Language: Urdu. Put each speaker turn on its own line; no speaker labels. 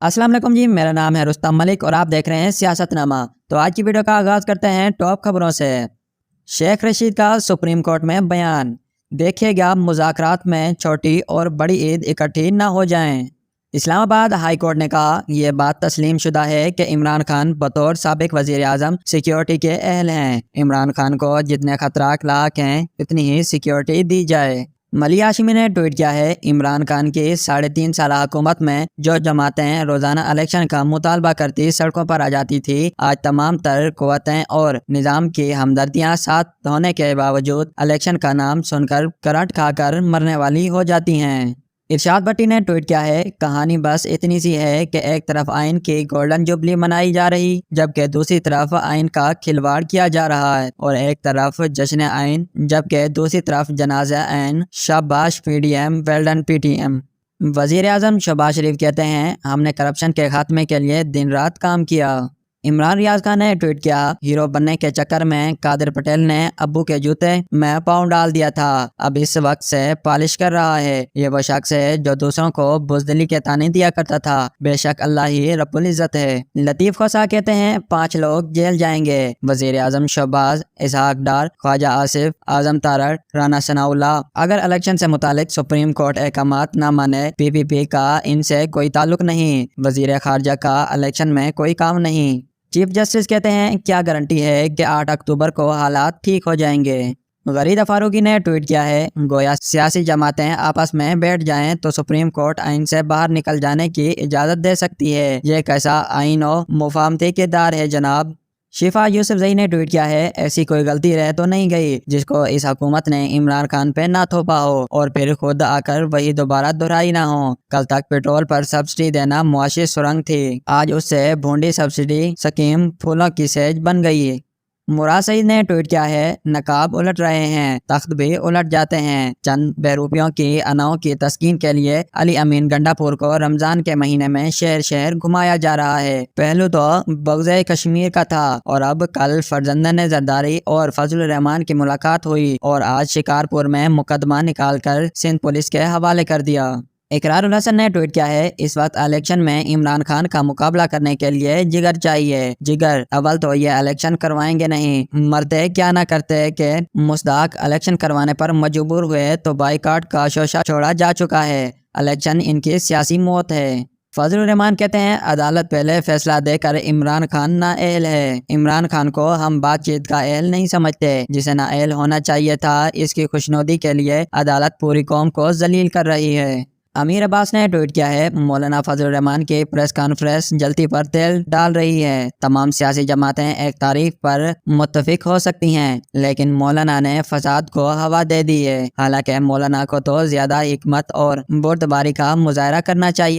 السلام علیکم جی، میرا نام ہے رستم ملک اور آپ دیکھ رہے ہیں سیاست نامہ۔ تو آج کی ویڈیو کا آغاز کرتے ہیں ٹاپ خبروں سے۔ شیخ رشید کا سپریم کورٹ میں بیان، دیکھیے گا مذاکرات میں چھوٹی اور بڑی عید اکٹھی نہ ہو جائیں۔ اسلام آباد ہائی کورٹ نے کہا یہ بات تسلیم شدہ ہے کہ عمران خان بطور سابق وزیر اعظم سیکیورٹی کے اہل ہیں۔ عمران خان کو جتنے خطرات لاحق ہیں اتنی ہی سیکیورٹی دی جائے۔ ملی ہاشمی نے ٹویٹ کیا ہے، عمران خان کی 3.5 سالہ حکومت میں جو جماعتیں روزانہ الیکشن کا مطالبہ کرتی سڑکوں پر آ جاتی تھی، آج تمام تر قوتیں اور نظام کی ہمدردیاں ساتھ ہونے کے باوجود الیکشن کا نام سن کر کرنٹ کھا کر مرنے والی ہو جاتی ہیں۔ ارشاد بھٹی نے ٹویٹ کیا ہے، کہانی بس اتنی سی ہے کہ ایک طرف آئین کی گولڈن جوبلی منائی جا رہی جبکہ دوسری طرف آئین کا کھلواڑ کیا جا رہا ہے، اور ایک طرف جشن آئین جبکہ دوسری طرف جنازہ آئین۔ شاباش P D M, well done P T M. وزیر اعظم شہباز شریف کہتے ہیں، ہم نے کرپشن کے خاتمے کے لیے دن رات کام کیا۔ عمران ریاض خان نے ٹویٹ کیا، ہیرو بننے کے چکر میں قادر پٹیل نے ابو کے جوتے میں پاؤں ڈال دیا تھا، اب اس وقت سے پالش کر رہا ہے۔ یہ وہ شخص ہے جو دوسروں کو بزدلی کے طعنے دیا کرتا تھا، بے شک اللہ ہی رب العزت ہے۔ لطیف خوسا کہتے ہیں، 5 لوگ جیل جائیں گے، وزیر اعظم شہباز، اسحاق ڈار، خواجہ آصف، اعظم تارڑ، رانا ثناء اللہ۔ اگر الیکشن سے متعلق سپریم کورٹ احکامات نہ مانے، پی پی پی کا ان سے کوئی تعلق نہیں، وزیر خارجہ کا الیکشن میں کوئی کام نہیں۔ چیف جسٹس کہتے ہیں، کیا گارنٹی ہے کہ 8 اکتوبر کو حالات ٹھیک ہو جائیں گے۔ غریدہ فاروقی نے ٹویٹ کیا ہے، گویا سیاسی جماعتیں آپس میں بیٹھ جائیں تو سپریم کورٹ آئین سے باہر نکل جانے کی اجازت دے سکتی ہے، یہ کیسا آئین و مفاہمتی کردار ہے جناب۔ شفا یوسف زئی نے ٹویٹ کیا ہے، ایسی کوئی غلطی رہ تو نہیں گئی جس کو اس حکومت نے عمران خان پہ نہ تھوپا ہو اور پھر خود آ کر وہی دوبارہ دہرائی نہ ہو۔ کل تک پیٹرول پر سبسڈی دینا معاشی سرنگ تھی، آج اس سے بھونڈی سبسڈی اسکیم پھولوں کی سیج بن گئی۔ مراد سعید نے ٹویٹ کیا ہے، نقاب الٹ رہے ہیں، تخت بھی الٹ جاتے ہیں، چند بے-روپیوں کی اناؤں کی تسکین کے لیے علی امین گنڈا پور کو رمضان کے مہینے میں شہر شہر گھمایا جا رہا ہے۔ پہلو تو بغض کشمیر کا تھا اور اب کل فرزندن زرداری اور فضل الرحمان کی ملاقات ہوئی اور آج شکارپور میں مقدمہ نکال کر سندھ پولیس کے حوالے کر دیا۔ اقرار الحسن نے ٹویٹ کیا ہے، اس وقت الیکشن میں عمران خان کا مقابلہ کرنے کے لیے جگر چاہیے، جگر اول تو یہ الیکشن کروائیں گے نہیں، مرتے کیا نہ کرتے کہ مصداق الیکشن کروانے پر مجبور ہوئے تو بائیکاٹ کا شوشہ چھوڑا جا چکا ہے، الیکشن ان کی سیاسی موت ہے۔ فضل الرحمان کہتے ہیں، عدالت پہلے فیصلہ دے کر عمران خان نااہل ہے، عمران خان کو ہم بات چیت کا اہل نہیں سمجھتے، جسے نااہل ہونا چاہیے تھا، اس کی خوشنودی کے لیے عدالت پوری قوم کو ذلیل کر رہی ہے۔ امیر عباس نے ٹویٹ کیا ہے، مولانا فضل الرحمان کی پریس کانفرنس جلتی پر تیل ڈال رہی ہے، تمام سیاسی جماعتیں ایک تاریخ پر متفق ہو سکتی ہیں لیکن مولانا نے فساد کو ہوا دے دی ہے، حالانکہ مولانا کو تو زیادہ حکمت اور بردباری کا مظاہرہ کرنا چاہیے۔